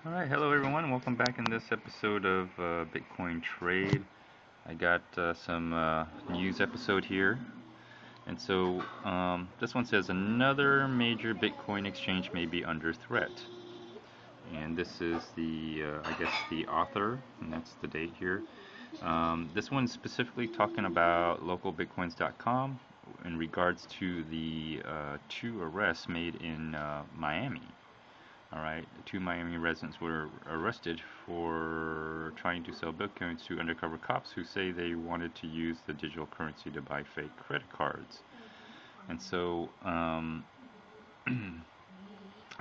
Alright, hello everyone. Welcome back in this episode of Bitcoin Trade. I got some news episode here. And so this one says another major Bitcoin exchange may be under threat. And this is I guess, the author, and that's the date here. This one's specifically talking about localbitcoins.com in regards to the two arrests made in Miami. All right, two Miami residents were arrested for trying to sell Bitcoins to undercover cops who say they wanted to use the digital currency to buy fake credit cards. And so I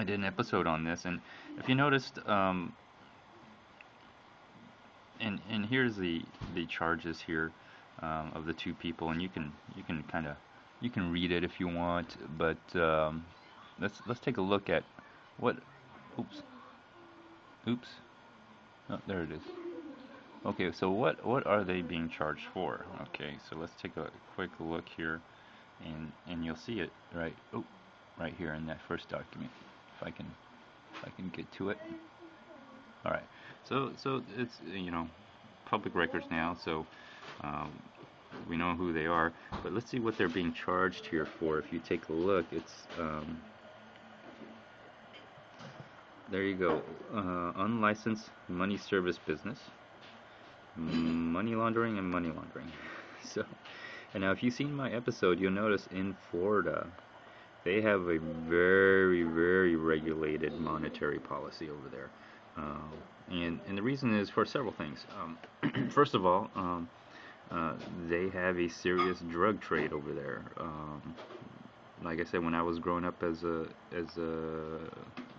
did an episode on this, and if you noticed, and here's the charges here of the two people, and you can read it if you want, but let's take a look at what. Oops. Oh, there it is. Okay, so what are they being charged for? Okay, so let's take a quick look here, and you'll see it right here in that first document. If I can get to it. All right. So it's public records now, so we know who they are. But let's see what they're being charged here for. If you take a look, it's there you go. Unlicensed money service business, money laundering, and money laundering. So, and now if you've seen my episode, you'll notice in Florida, they have a very, very regulated monetary policy over there. And the reason is for several things. First of all, they have a serious drug trade over there. Like I said, when I was growing up as a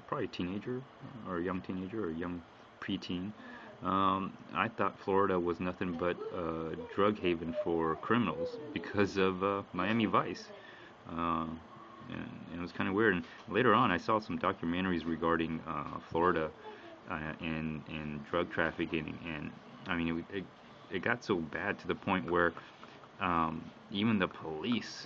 probably teenager or a young teenager or a young preteen, I thought Florida was nothing but a drug haven for criminals because of Miami Vice. And it was kind of weird. And later on, I saw some documentaries regarding Florida and drug trafficking. And I mean, it got so bad to the point where even the police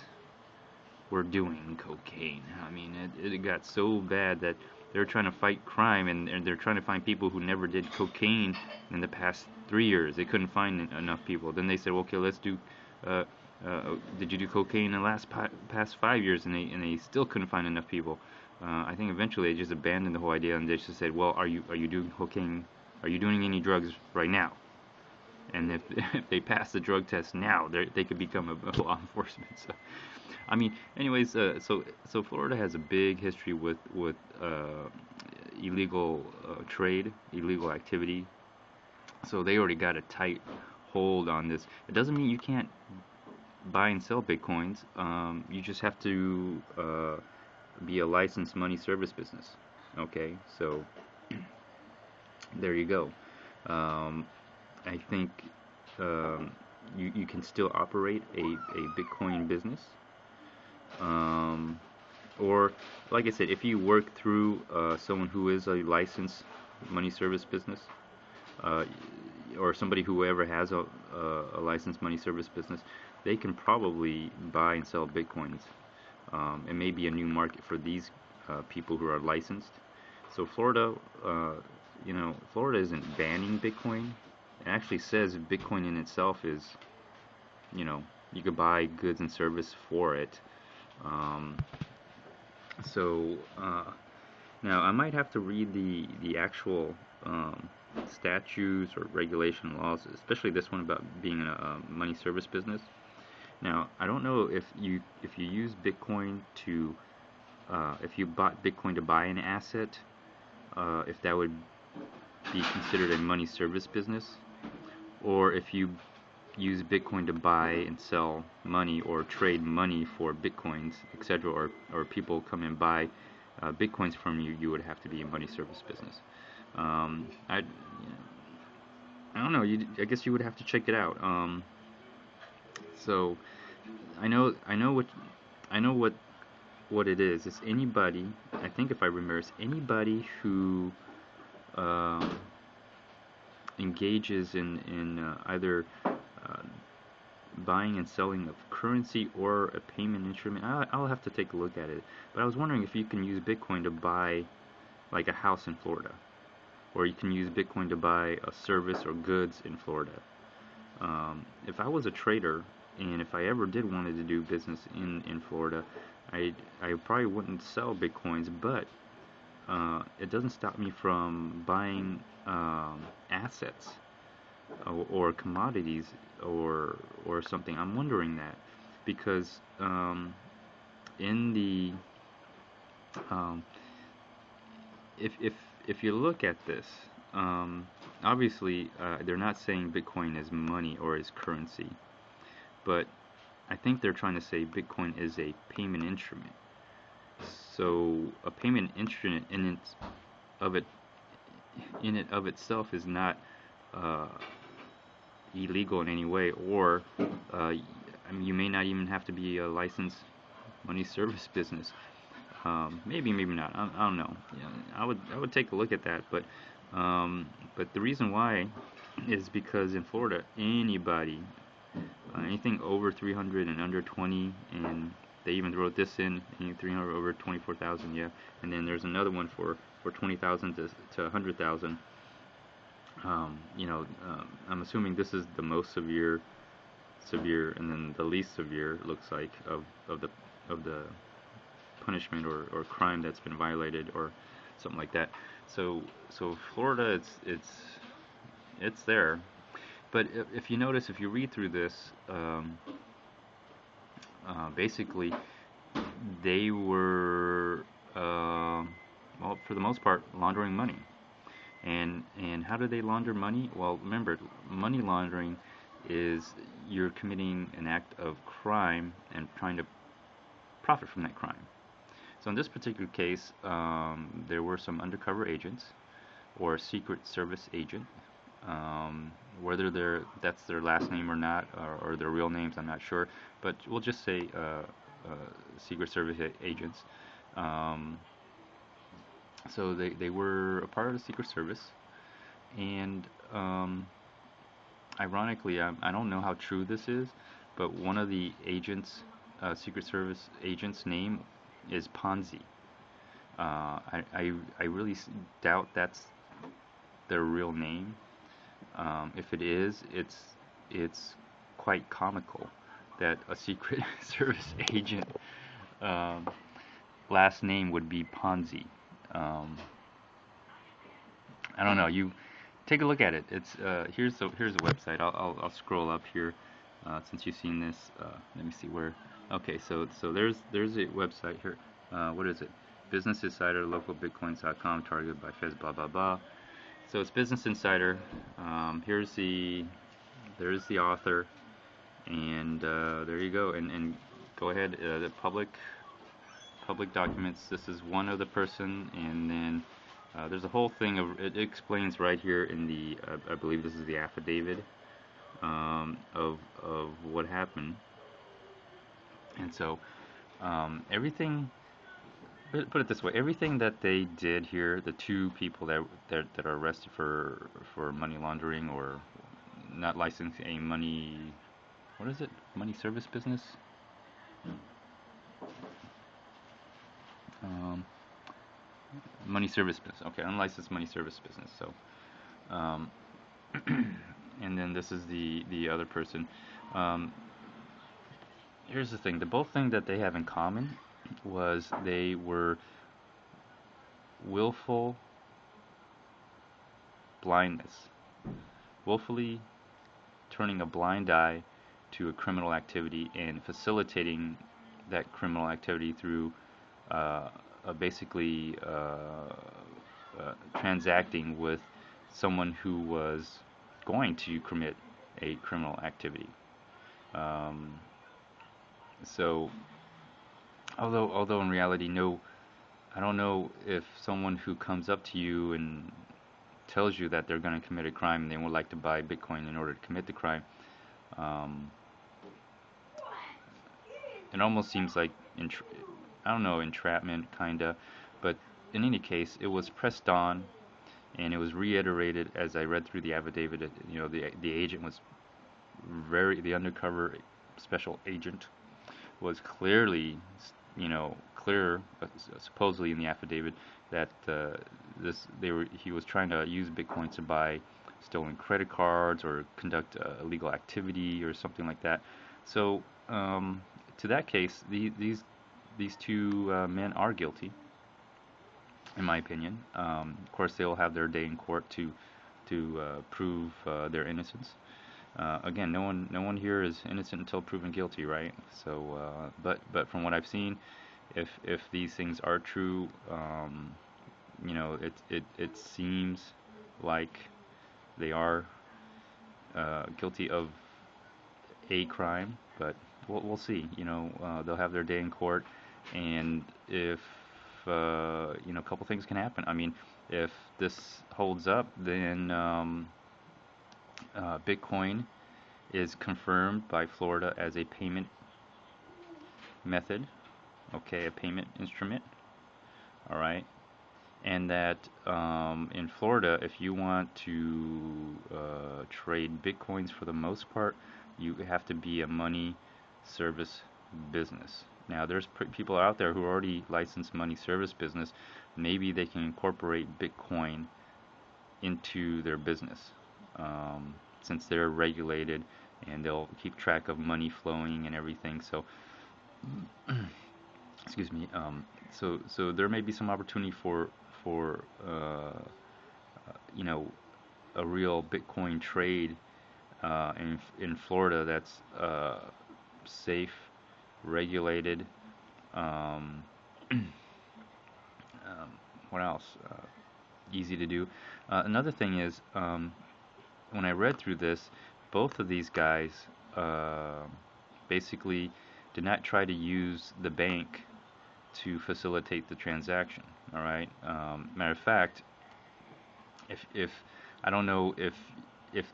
were doing cocaine. I mean, it got so bad that they're trying to fight crime, and they're trying to find people who never did cocaine in the past 3 years. They couldn't find enough people. Then they said, well, okay, let's do. Did you do cocaine in the past 5 years? And they still couldn't find enough people. I think eventually they just abandoned the whole idea, and they just said, well, are you doing cocaine? Are you doing any drugs right now? And if they pass the drug test now, they could become a law enforcement. So, I mean, anyways, so Florida has a big history with illegal trade, illegal activity. So they already got a tight hold on this. It doesn't mean you can't buy and sell Bitcoins. You just have to be a licensed money service business. Okay, so there you go. I think you can still operate a Bitcoin business. Or, like I said, if you work through someone who is a licensed money service business, or somebody who ever has a licensed money service business, they can probably buy and sell Bitcoins. It may be a new market for these people who are licensed. So Florida, Florida isn't banning Bitcoin. It actually says Bitcoin in itself is, you could buy goods and service for it. Now I might have to read the actual statutes or regulation laws, especially this one about being in a money service business. Now I don't know if you use Bitcoin to if you bought Bitcoin to buy an asset, if that would be considered a money service business, or if you use Bitcoin to buy and sell money or trade money for Bitcoins, etc., or people come and buy Bitcoins from you, you would have to be a money service business. I don't know. I guess you would have to check it out. So I know what it is. It's anybody. I think if I remember, it's anybody who engages in either buying and selling of currency or a payment instrument. I'll have to take a look at it. But I was wondering if you can use Bitcoin to buy like a house in Florida. or you can use Bitcoin to buy a service or goods in Florida. If I was a trader, and if I ever did wanted to do business in Florida, I probably wouldn't sell Bitcoins, but it doesn't stop me from buying assets or commodities or something. I'm wondering that because in the um, if you look at this, obviously they're not saying Bitcoin is money or is currency, but I think they're trying to say Bitcoin is a payment instrument. So a payment instrument of it in it of itself is not uh, illegal in any way, or I mean, you may not even have to be a licensed money service business. Maybe not. I don't know. Yeah, I would take a look at that, but the reason why is because in Florida, anybody, anything over 300 and under 20, and they even wrote this in 300 over 24,000, yeah, and then there's another one for 20,000 to 100,000. I'm assuming this is the most severe, and then the least severe looks like of the punishment or crime that's been violated or something like that. So Florida, it's there. But if you notice, if you read through this, basically they were, well, for the most part, laundering money. And how do they launder money? Well, remember, money laundering is you're committing an act of crime and trying to profit from that crime. So in this particular case, there were some undercover agents or Secret Service agent. Whether that's their last name or not, or their real names, I'm not sure. But we'll just say Secret Service agents. So they were a part of the Secret Service, and ironically, I don't know how true this is, but one of the agents, Secret Service agent's name is Ponzi. I really doubt that's their real name. If it is, it's quite comical that a Secret Service agent last name would be Ponzi. I don't know. You take a look at it. It's here's the website. I'll scroll up here since you've seen this. Let me see where. Okay, so there's a website here. What is it? Business Insider, localbitcoins.com, targeted by Feds, blah blah blah. So it's Business Insider. There's the author, and there you go. And go ahead. The public documents. This is one other person, and then there's a whole thing of it explains right here in the I believe this is the affidavit of what happened. And so everything, put it this way, everything that they did here, the two people that are arrested for money laundering or not licensing a money, what is it, money service business, money service business, okay, unlicensed money service business. So and then this is the other person. Here's the thing, the both thing that they have in common was they were willful blindness, willfully turning a blind eye to a criminal activity and facilitating that criminal activity through basically transacting with someone who was going to commit a criminal activity. So, although in reality, no, I don't know if someone who comes up to you and tells you that they're going to commit a crime and they would like to buy Bitcoin in order to commit the crime, it almost seems like, I don't know, entrapment, kinda, but in any case, it was pressed on, and it was reiterated as I read through the affidavit. The agent was the undercover special agent was clearly, clear, supposedly in the affidavit that he was trying to use Bitcoin to buy stolen credit cards or conduct illegal activity or something like that. So to that case, these two men are guilty, in my opinion. Of course, they'll have their day in court to prove their innocence. Again, no one here is innocent until proven guilty, right? So, but from what I've seen, if these things are true, it seems like they are guilty of a crime, but we'll see. They'll have their day in court, and if a couple things can happen. I mean, if this holds up, then Bitcoin is confirmed by Florida as a payment method, okay, a payment instrument, all right, and that in Florida, if you want to trade Bitcoins for the most part, you have to be a money service business. Now, there's people out there who are already licensed money service business. Maybe they can incorporate Bitcoin into their business, since they're regulated and they'll keep track of money flowing and everything. So, excuse me. So there may be some opportunity for a real Bitcoin trade in Florida that's safe, regulated. Um, what else? Easy to do. Another thing is, when I read through this, both of these guys basically did not try to use the bank to facilitate the transaction. All right. Matter of fact, if I don't know if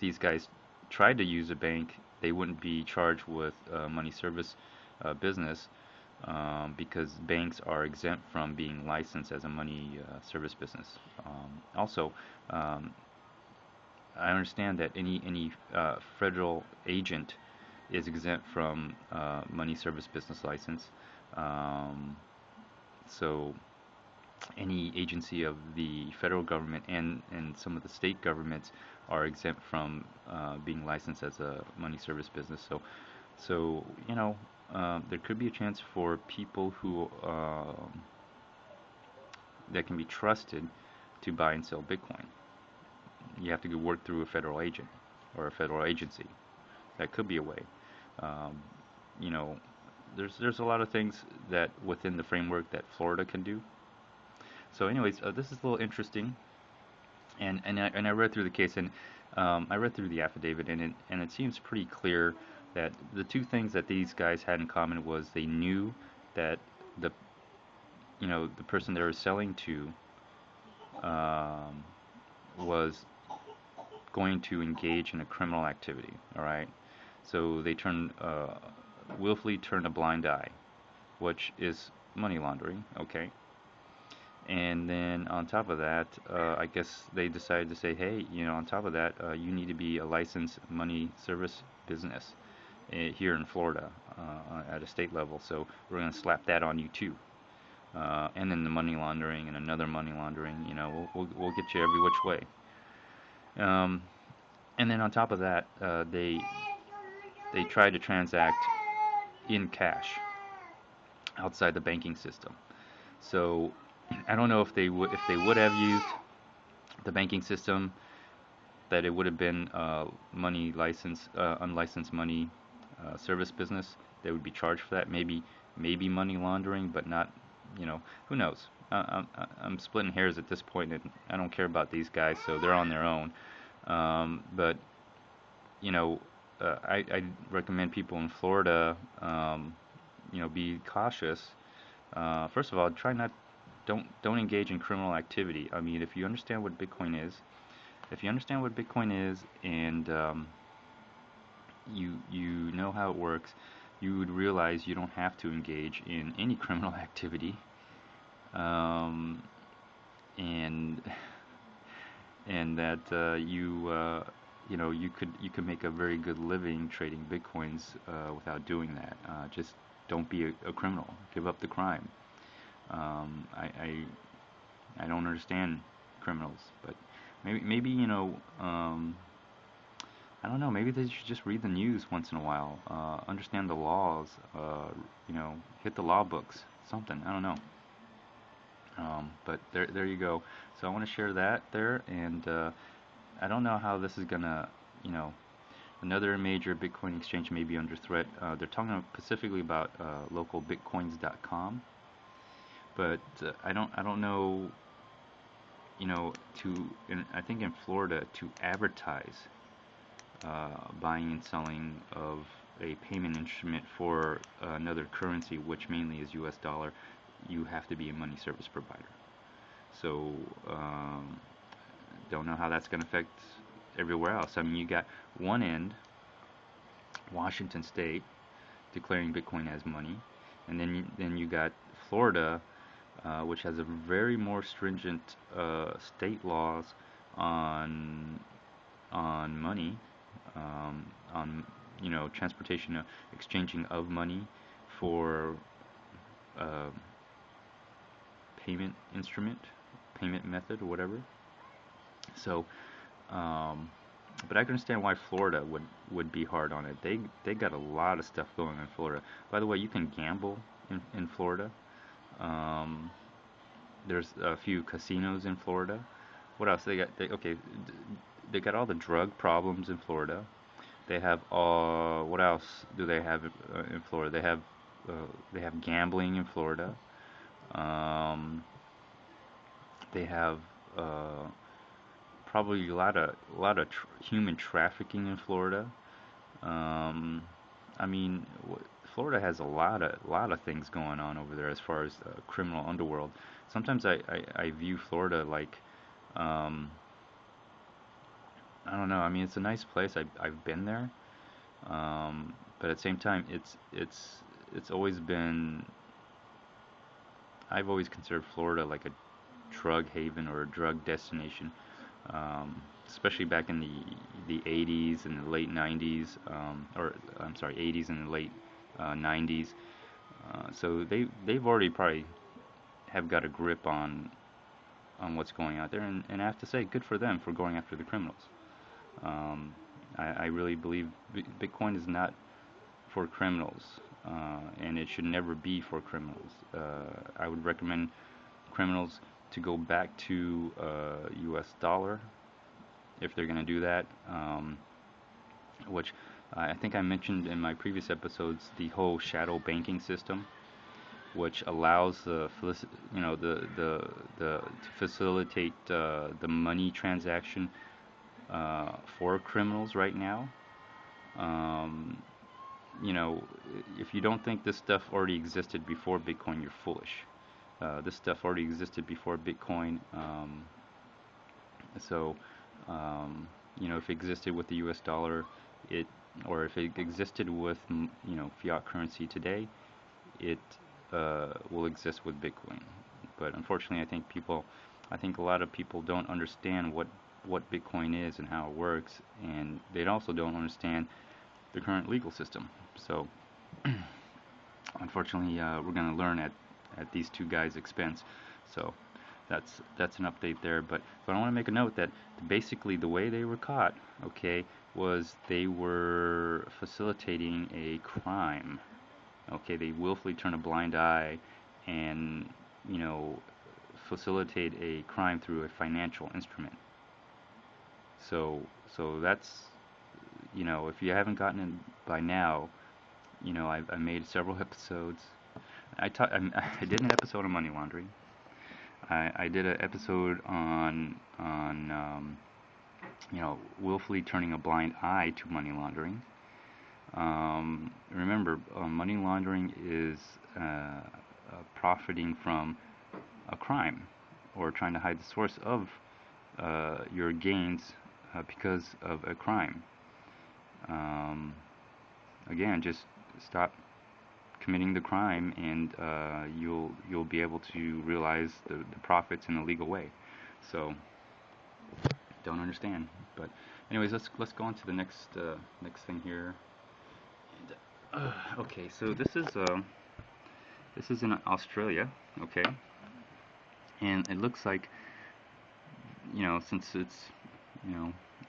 these guys tried to use a bank, they wouldn't be charged with money service business, because banks are exempt from being licensed as a money service business. Also, I understand that any federal agent is exempt from money service business license. Um, so any agency of the federal government and some of the state governments are exempt from being licensed as a money service business. So there could be a chance for people who that can be trusted to buy and sell Bitcoin. You have to go work through a federal agent or a federal agency. That could be a way. Um, you know, there's a lot of things that within the framework that Florida can do. So, anyways, this is a little interesting, and I read through the case, and I read through the affidavit, and it seems pretty clear that the two things that these guys had in common was they knew that the the person they were selling to um, was going to engage in a criminal activity. All right, so they willfully turned a blind eye, which is money laundering. Okay. And then on top of that, I guess they decided to say, hey, on top of that, you need to be a licensed money service business here in Florida at a state level. So we're going to slap that on you too. And then the money laundering and another money laundering, we'll get you every which way. Um, and then on top of that, they tried to transact in cash outside the banking system. So I don't know if they would have used the banking system, that it would have been unlicensed money service business. They would be charged for that. Maybe money laundering, but not. Who knows? I'm splitting hairs at this point, and I don't care about these guys, so they're on their own. But I recommend people in Florida, be cautious. First of all, try not don't engage in criminal activity. I mean, if you understand what Bitcoin is, and you know how it works, you would realize you don't have to engage in any criminal activity, um, and that you could make a very good living trading Bitcoins without doing that. Just don't be a criminal. Give up the crime. I don't understand criminals. But maybe I don't know. Maybe they should just read the news once in a while, understand the laws, hit the law books, something. I don't know. But there you go. So I want to share that there, and I don't know how this is gonna, you know, another major Bitcoin exchange may be under threat. They're talking specifically about localbitcoins.com, but I don't know, I think in Florida to advertise buying and selling of a payment instrument for another currency, which mainly is US dollar, you have to be a money service provider. So don't know how that's going to affect everywhere else. I mean, you got one end, Washington State, declaring Bitcoin as money, and then you got Florida, which has a very more stringent state laws on money, on transportation, exchanging of money for payment instrument, payment method, or whatever. So, but I can understand why Florida would be hard on it. They got a lot of stuff going on in Florida. By the way, you can gamble in Florida. There's a few casinos in Florida. What else they got? They got all the drug problems in Florida. They have what else do they have in Florida? They have gambling in Florida. They have probably a lot of human trafficking in Florida. I mean, Florida has a lot of things going on over there as far as criminal underworld. Sometimes I view Florida like, I don't know. I mean, it's a nice place. I've been there, but at the same time, it's always been. I've always considered Florida like a drug haven or a drug destination, especially back in the 80s and the late 90s, or I'm sorry, 80s and the late 90s. So they've already probably have got a grip on what's going out there, and I have to say, good for them for going after the criminals. I really believe Bitcoin is not for criminals, and it should never be for criminals. I would recommend criminals to go back to US dollar if they're going to do that, which I think I mentioned in my previous episodes, the whole shadow banking system, which allows to facilitate the money transaction for criminals right now. If you don't think this stuff already existed before Bitcoin, you're foolish. This stuff already existed before Bitcoin. If it existed with the US dollar, or if it existed with fiat currency today, it will exist with Bitcoin. But unfortunately, I think a lot of people don't understand what Bitcoin is and how it works, and they also don't understand the current legal system. So unfortunately, we're going to learn at these two guys' expense. So that's an update there. But I want to make a note that basically the way they were caught, okay, was they were facilitating a crime. Okay, they willfully turn a blind eye and facilitate a crime through a financial instrument. So that's, if you haven't gotten it by now, I made several episodes. I did an episode on money laundering. I did an episode on willfully turning a blind eye to money laundering. Remember, money laundering is profiting from a crime or trying to hide the source of your gains because of a crime. Again, just stop committing the crime, and you'll be able to realize the profits in a legal way. So don't understand. But anyways, let's go on to the next thing here. Okay, so this is in Australia, okay, and it looks like since it's,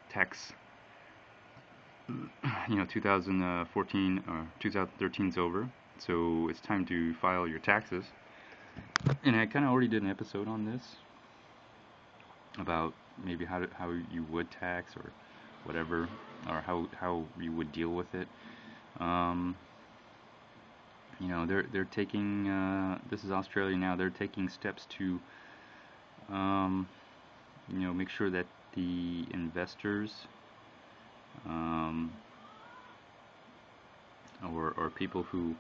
tax, 2014 or 2013 is over, so it's time to file your taxes. And I kind of already did an episode on this about maybe how you would tax or whatever, or how you would deal with it. They're taking, this is Australia now. They're taking steps to make sure that the investors, or people who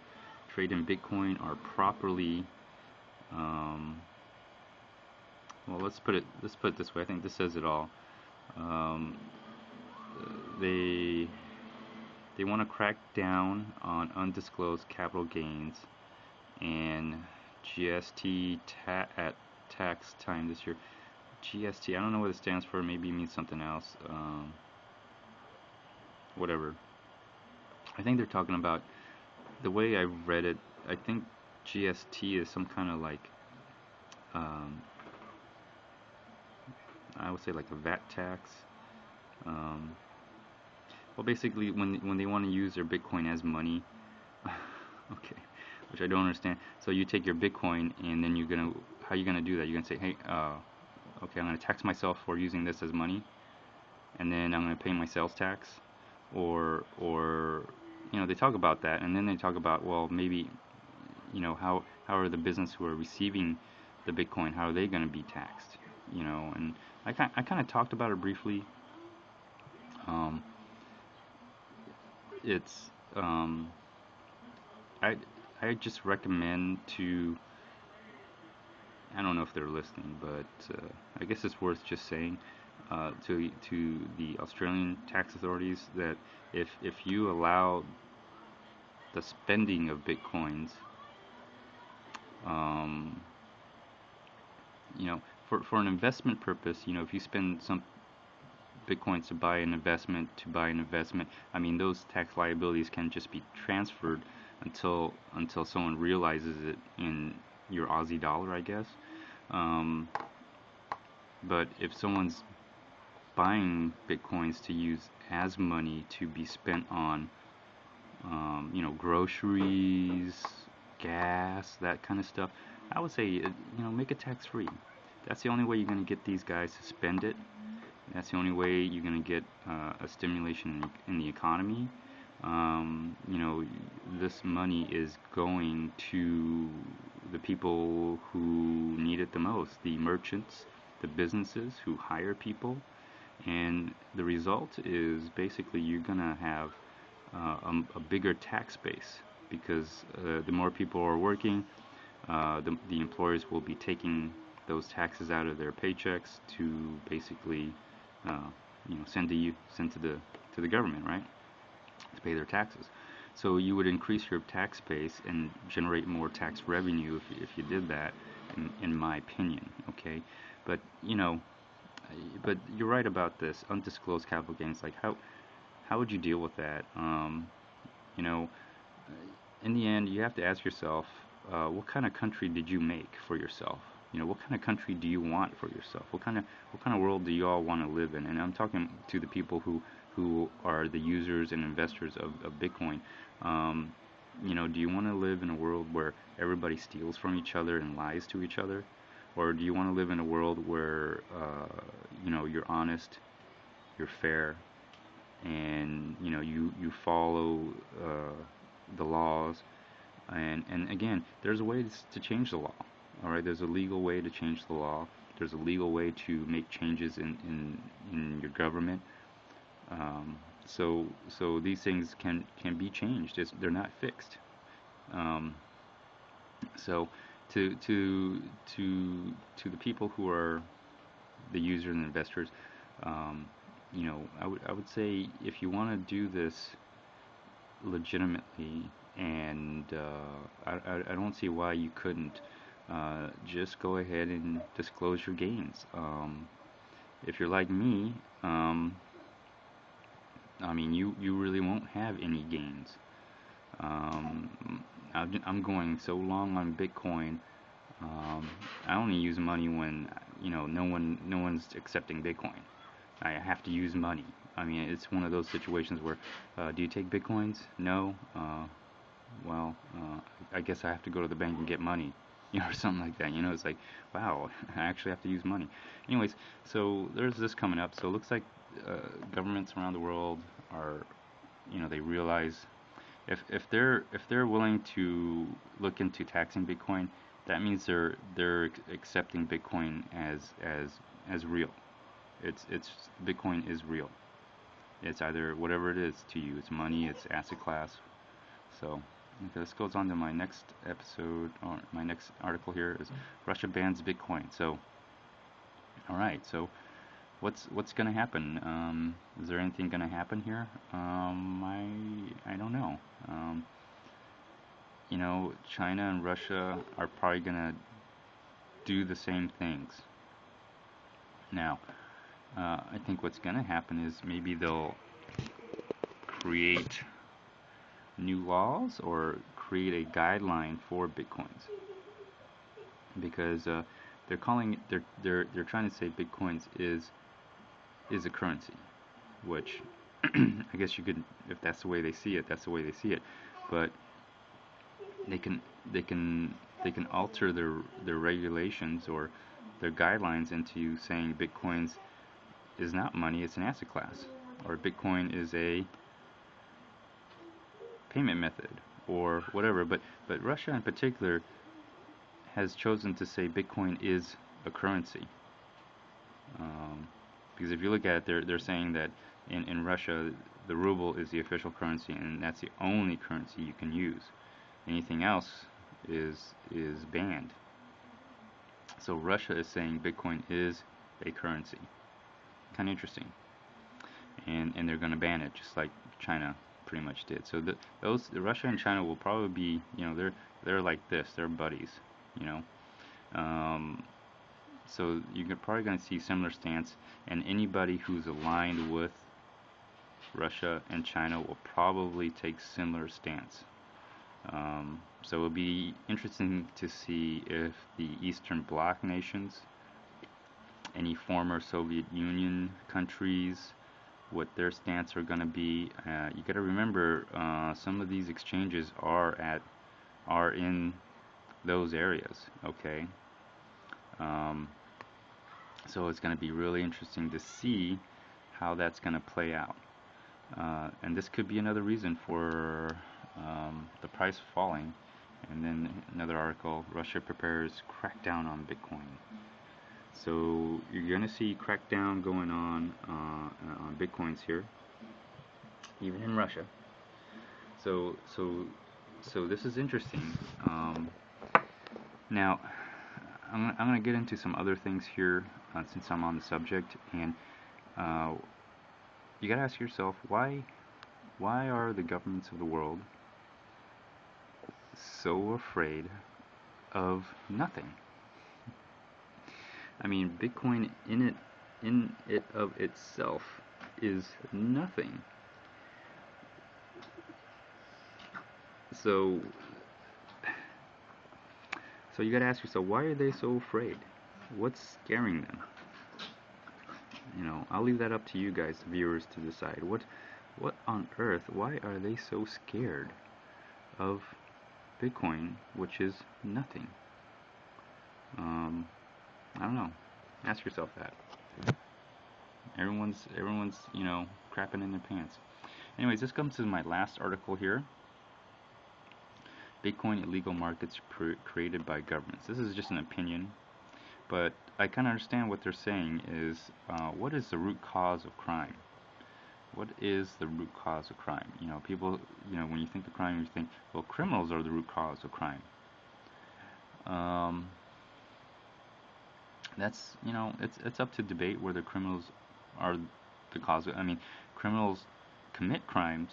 trade in Bitcoin are properly, well, let's put it this way. I think this says it all. Um, they want to crack down on undisclosed capital gains and GST at tax time this year. GST, I don't know what it stands for. Maybe it means something else. Whatever. I think they're talking about, the way I read it, I think GST is some kind of like, I would say like a VAT tax. Well, basically, when they want to use their Bitcoin as money, okay, which I don't understand. So you take your Bitcoin, and then how you gonna do that? You're gonna say, hey, okay, I'm gonna tax myself for using this as money, and then I'm gonna pay my sales tax, or they talk about that, and then they talk about, well, maybe, how are the business who are receiving the Bitcoin, how are they gonna be taxed? And I kind of talked about it briefly. It's I just recommend to, I don't know if they're listening, but I guess it's worth just saying to the Australian tax authorities that if you allow the spending of Bitcoins, for an investment purpose, if you spend some Bitcoins to buy an investment, I mean, those tax liabilities can just be transferred until someone realizes it in your Aussie dollar, I guess. But if someone's buying Bitcoins to use as money to be spent on, groceries, gas, that kind of stuff, I would say, make it tax-free. That's the only way you're going to get these guys to spend it. That's the only way you're going to get a stimulation in the economy. This money is going to the people who need it the most, the merchants, the businesses who hire people, and the result is basically you're going to have a bigger tax base, because the more people are working, the employers will be taking those taxes out of their paychecks to basically send to the government, right, to pay their taxes. So you would increase your tax base and generate more tax revenue if you did that, in my opinion. Okay, but but you're right about this undisclosed capital gains. Like, how would you deal with that? In the end, you have to ask yourself, what kind of country did you make for yourself? What kind of country do you want for yourself? What kind of world do you all want to live in? And I'm talking to the people who are the users and investors of Bitcoin. Do you want to live in a world where everybody steals from each other and lies to each other? Or do you want to live in a world where, you're honest, you're fair, and, you follow the laws? And again, there's a way to change the law. All right, there's a legal way to change the law. There's a legal way to make changes in your government. So these things can be changed. They're not fixed. So to the people who are the users and investors, I would say, if you want to do this legitimately, and I don't see why you couldn't. Just go ahead and disclose your gains. If you're like me, I mean, you really won't have any gains. I'm going so long on Bitcoin. I only use money when no one's accepting Bitcoin. I have to use money. I mean, it's one of those situations where, do you take Bitcoins? No. Well, I guess I have to go to the bank and get money, or something like that. It's like, wow, I actually have to use money. Anyways, so there's this coming up. So it looks like governments around the world are, they realize if they're willing to look into taxing Bitcoin, that means they're accepting Bitcoin as real. It's Bitcoin is real. It's either whatever it is to you. It's money. It's asset class. So okay, this goes on to my next episode, or my next article here is Russia bans Bitcoin. So, all right. So, what's going to happen? Is there anything going to happen here? I don't know. China and Russia are probably going to do the same things. Now, I think what's going to happen is maybe they'll create new laws or create a guideline for Bitcoins, because they're trying to say Bitcoins is a currency, which I guess you could, if that's the way they see it, that's the way they see it. But they can alter their regulations or their guidelines into saying Bitcoins is not money, it's an asset class, or Bitcoin is a payment method, or whatever. But Russia in particular has chosen to say Bitcoin is a currency, because if you look at it, they're saying that in Russia the ruble is the official currency, and that's the only currency you can use. Anything else is banned. So Russia is saying Bitcoin is a currency. Kind of interesting. And they're going to ban it, just like China pretty much did. So Russia and China will probably be, they're like this. They're buddies, So you're probably going to see similar stance, and anybody who's aligned with Russia and China will probably take similar stance. So it'll be interesting to see if the Eastern Bloc nations, any former Soviet Union countries, what their stance are going to be. You got to remember, some of these exchanges are in those areas. Okay. So it's going to be really interesting to see how that's going to play out. And this could be another reason for the price falling. And then another article, Russia prepares crackdown on Bitcoin. So you're going to see crackdown going on Bitcoins here, even in Russia. So this is interesting. Now, I'm going to get into some other things here since I'm on the subject, and you got to ask yourself, why are the governments of the world so afraid of nothing? I mean, Bitcoin in it of itself is nothing. So you gotta ask yourself, why are they so afraid? What's scaring them? I'll leave that up to you guys, the viewers, to decide. What on earth? Why are they so scared of Bitcoin, which is nothing? I don't know. Ask yourself that. Everyone's crapping in their pants. Anyways, this comes to my last article here. Bitcoin illegal markets created by governments. This is just an opinion, but I kind of understand what they're saying is, what is the root cause of crime? What is the root cause of crime? People, when you think of crime, you think, well, criminals are the root cause of crime. That's, it's up to debate whether criminals are the cause of, criminals commit crimes,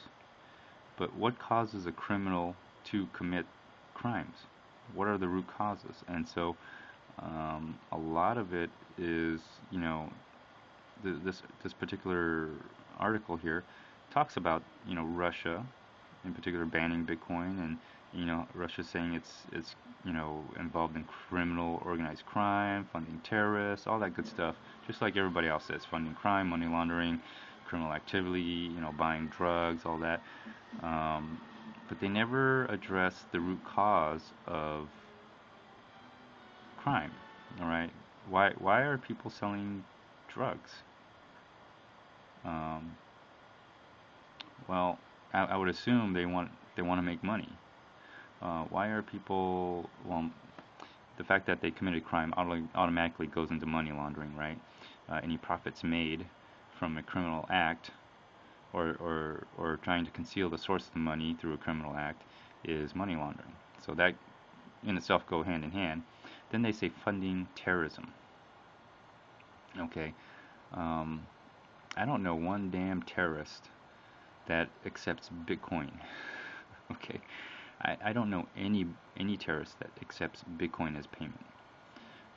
but what causes a criminal to commit crimes? What are the root causes? And so a lot of it is, this particular article here talks about, Russia in particular banning Bitcoin, Russia's saying it's involved in criminal organized crime, funding terrorists, all that good stuff. Just like everybody else says, funding crime, money laundering, criminal activity, buying drugs, all that. Um, but they never address the root cause of crime. All right, why are people selling drugs? Um, well, I would assume they want to make money. Why are people? Well, the fact that they committed crime automatically goes into money laundering, right? Any profits made from a criminal act, or trying to conceal the source of the money through a criminal act, is money laundering. So that in itself go hand in hand. Then they say funding terrorism. Okay, um, I don't know one damn terrorist that accepts Bitcoin. Okay, I don't know any terrorist that accepts Bitcoin as payment.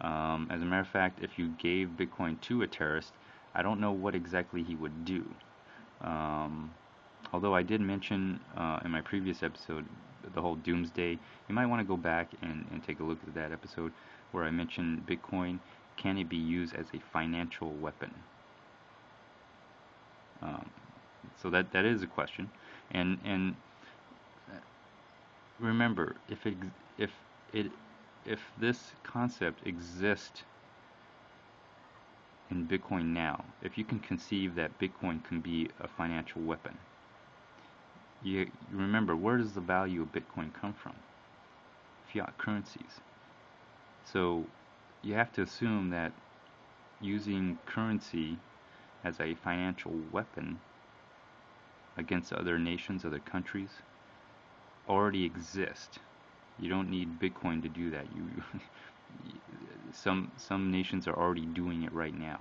As a matter of fact, if you gave Bitcoin to a terrorist, I don't know what exactly he would do. Um, Although I did mention in my previous episode the whole doomsday, you might want to go back and take a look at that episode where I mentioned Bitcoin. Can it be used as a financial weapon? Um, so that is a question, and remember, if it if this concept exists in Bitcoin now, if you can conceive that Bitcoin can be a financial weapon, you remember, where does the value of Bitcoin come from? Fiat currencies. So you have to assume that using currency as a financial weapon against other nations, other countries, already exist. You don't need Bitcoin to do that. Some nations are already doing it right now.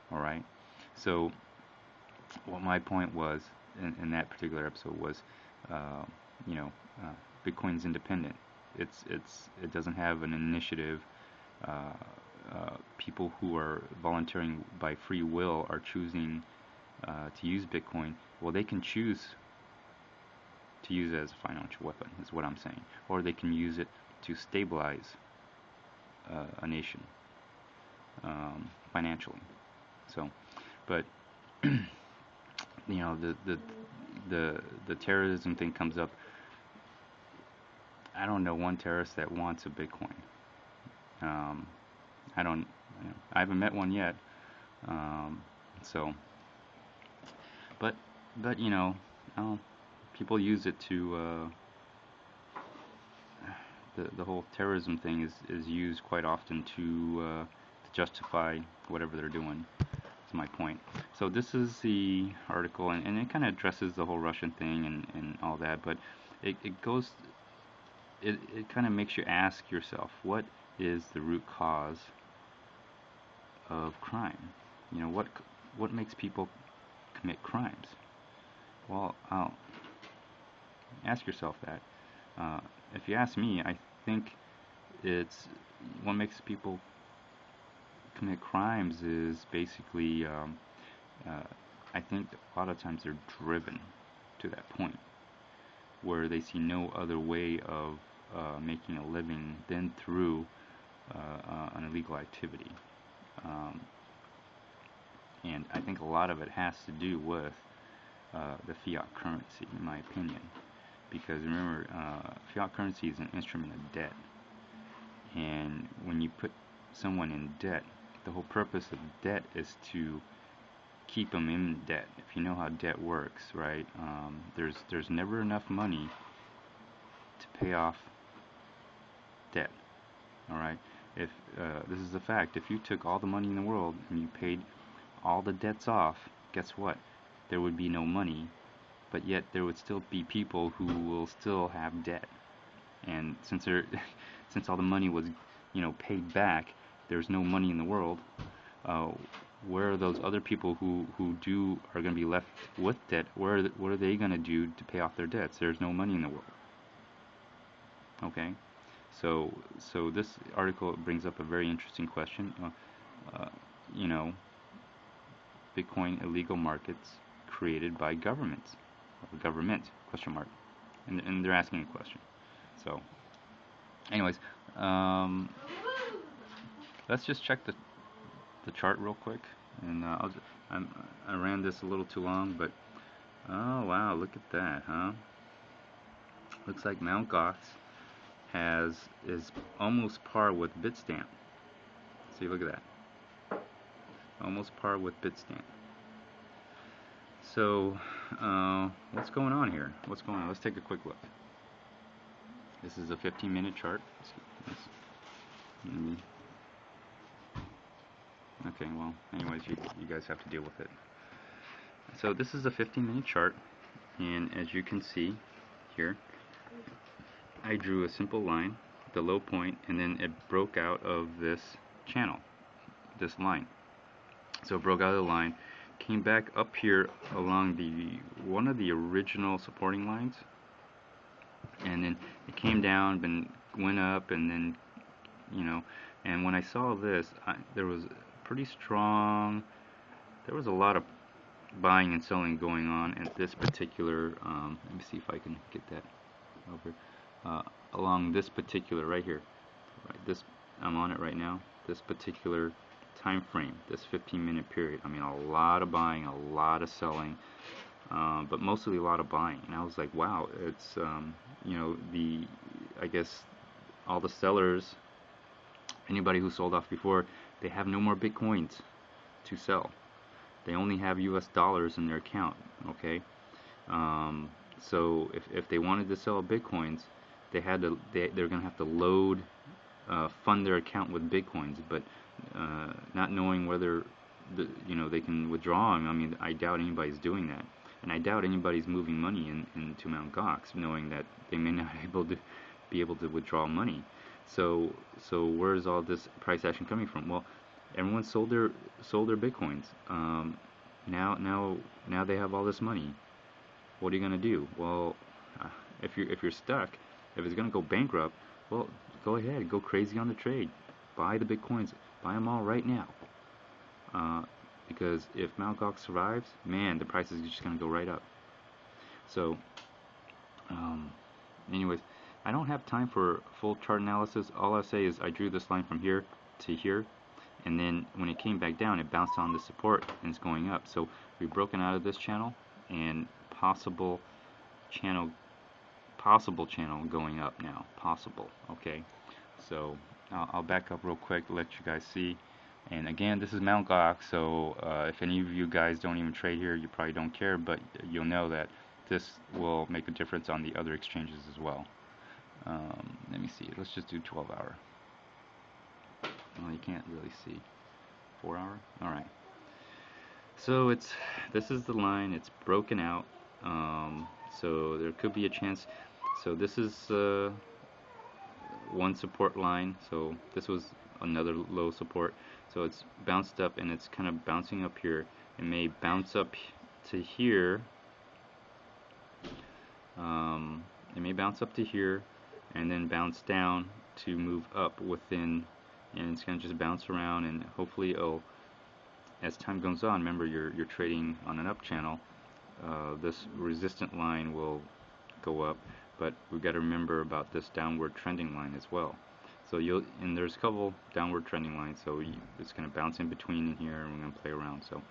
All right. So what my point was in that particular episode was, uh, you know, Bitcoin's independent. It doesn't have an initiative. Uh, People who are volunteering by free will are choosing to use Bitcoin. Well, they can choose to use it as a financial weapon, is what I'm saying, or they can use it to stabilize a nation financially. So, but the terrorism thing comes up. I don't know one terrorist that wants a Bitcoin. Um, I don't. I haven't met one yet. Um, so, but but uh, people use it to. The whole terrorism thing is used quite often to justify whatever they're doing. That's my point. So this is the article, and it kind of addresses the whole Russian thing and all that, but it kind of makes you ask yourself, what is the root cause of crime? What makes people commit crimes? Well, I'll ask yourself that. Uh, if you ask me, I think it's what makes people commit crimes is basically, uh, I think a lot of times they're driven to that point where they see no other way of making a living than through an illegal activity. Um, and I think a lot of it has to do with the fiat currency, in my opinion. Because remember, fiat currency is an instrument of debt. And when you put someone in debt, the whole purpose of debt is to keep them in debt. If you know how debt works, right? There's never enough money to pay off debt. All right. If This is a fact, if you took all the money in the world and you paid all the debts off, guess what? There would be no money, but yet there would still be people who will still have debt. And since all the money was, paid back, there's no money in the world. Uh, where are those other people who are going to be left with debt? What are they going to do to pay off their debts? There's no money in the world. Okay, so this article brings up a very interesting question. Uh, you know, Bitcoin illegal markets created by governments, government question mark, and they're asking a question. So anyways, let's just check the chart real quick, and I ran this a little too long, but oh wow, look at that, huh? Looks like Mt. Gox is almost par with Bitstamp. See, look at that, almost par with Bitstamp. So what's going on here? What's going on? Let's take a quick look. This is a 15-minute chart. Okay, well, anyways, you guys have to deal with it. So this is a 15-minute chart, and as you can see here, I drew a simple line, the low point, and then it broke out of this channel, this line. So it broke out of the line, came back up here along one of the original supporting lines, and then it came down and went up, and then, you know, and when I saw this, there was pretty strong, there was a lot of buying and selling going on at this particular, let me see if I can get that over, along this particular, right here, right, this, I'm on it right now, this particular time frame, this 15-minute period. I mean, a lot of buying, a lot of selling, but mostly a lot of buying. And I was like, wow, it's, you know, I guess all the sellers, anybody who sold off before, they have no more Bitcoins to sell. They only have US dollars in their account, okay? So if they wanted to sell Bitcoins, they're gonna have to load, fund their account with Bitcoins, but not knowing whether you know, they can withdraw them. I mean, I doubt anybody's doing that, and I doubt anybody's moving money into Mt. Gox, knowing that they may not be able to withdraw money. So where's all this price action coming from? Well, everyone sold their Bitcoins. Now they have all this money. What are you gonna do? Well, if you're stuck, if it's gonna go bankrupt, well, go ahead, go crazy on the trade, buy the Bitcoins, buy them all right now. Because if Mt. Gox survives, man, the price is just gonna go right up. So, anyways, I don't have time for full chart analysis. All I say is I drew this line from here to here, and then when it came back down, it bounced on the support and it's going up. So we've broken out of this channel, and possible channel going up now, possible. Okay, so I'll back up real quick to let you guys see. And again, this is Mt. Gox, so if any of you guys don't even trade here, you probably don't care, but you'll know that this will make a difference on the other exchanges as well. Let me see, let's just do 12-hour. Well, you can't really see. 4-hour? Alright. So this is the line, it's broken out, so there could be a chance. So this is one support line, so this was another low support. So it's bounced up and it's kind of bouncing up here. It may bounce up to here. It may bounce up to here and then bounce down to move up within, and it's going to just bounce around, and hopefully as time goes on, remember you're trading on an up channel, this resistant line will go up, but we've got to remember about this downward trending line as well. So and there's a couple downward trending lines, so it's going to bounce in between in here, and we're going to play around. So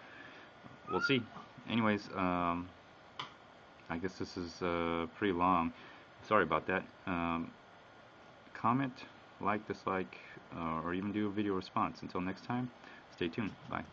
we'll see. Anyways, I guess this is pretty long. Sorry about that. Comment, like, dislike, or even do a video response. Until next time, stay tuned. Bye.